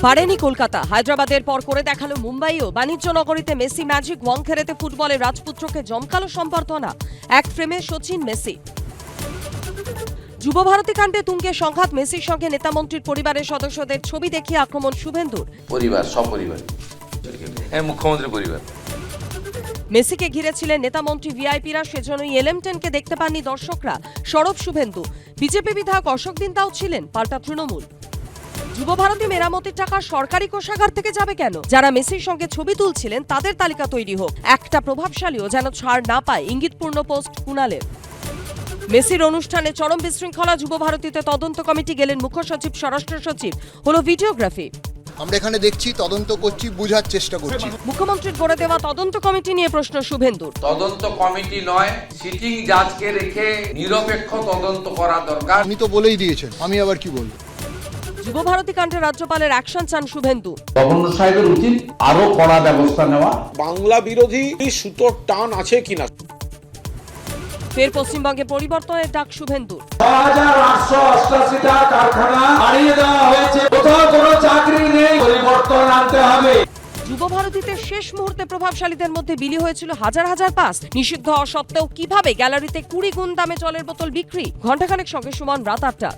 পারেনি কলকাতা, হায়দ্রাবাদের পর করে দেখালো মুম্বাইও। বাণিজ্য নগরীতে মেসি ম্যাজিক, ওয়াংখেড়েতে ফুটবলের রাজপুত্রকে জমকালো সম্বর্ধনা, এক ফ্রেমে সচিন মেসি। যুবভারতী কাণ্ডে তুঙ্গে সংঘাত, মেসির সঙ্গে নেতামন্ত্রীর পরিবারের সদস্যদের ছবি দেখিয়ে আক্রমণ শুভেন্দুর। পরিবার সপরিবার, মুখ্যমন্ত্রী পরিবার। মেসিকে ঘিরেছিলেন নেতামন্ত্রী, ভিআইপিরা, সেজন্যই এলএম10কে দেখতে পাননি দর্শকরা, সরব শুভেন্দু। বিজেপি বিধায়ক অশোক দিন্দাও ছিলেন, পাল্টা তৃণমূল। যুবভারতী মেরামতির টাকা সরকারি কোষাগার থেকে যাবে কেন? যারা মেসির সঙ্গে ছবি তুলছিলেন তাদের তালিকা তৈরি হোক, একটা প্রভাবশালীও যেন ছাড় না পায়, ইঙ্গিতপূর্ণ পোস্ট কুণালের। মেসির অনুষ্ঠানে চরম বিশৃঙ্খলা, যুবভারতীতে তদন্ত কমিটি, গেলেন মুখ্য সচিব, স্বরাষ্ট্র সচিব, হলো ভিডিওগ্রাফি। আমরা এখানে দেখছি, তদন্ত করছি, বোঝার চেষ্টা করছি। মুখ্যমন্ত্রীর গড়ে দেওয়া তদন্ত কমিটি নিয়ে প্রশ্ন শুভেন্দুর। তদন্ত কমিটি নয়, সিটিং জাজকে রেখে নিরপেক্ষ তদন্ত করা দরকার। উনি তো বলেই দিয়েছেন, আমি আবার কি বলবো। যুবভারতী কাণ্ডে রাজ্যপালের অ্যাকশন চান শুভেন্দু। গভর্নর সাহেবের উচিত আরো কড়া ব্যবস্থা নেওয়া। বাংলা বিরোধী সুতোর টান আছে কিনা। ফের পশ্চিমবঙ্গে পরিবর্তনের ডাক শুভেন্দুর। 6888টা কারখানা হারিয়ে দেওয়া হয়েছে, কোথাও কোনো চাকরি নেই, পরিবর্তন আনতে হবে। যুবভারতীতে শেষ মুহূর্তে প্রভাবশালীদের মধ্যে বিলি হয়েছিল হাজার হাজার পাস। নিষিদ্ধ হওয়া সত্ত্বেও কিভাবে গ্যালারিতে 20 গুণ দামে জলের বোতল বিক্রি? ঘণ্টাখানেক সঙ্গে সমান রাত 8টা।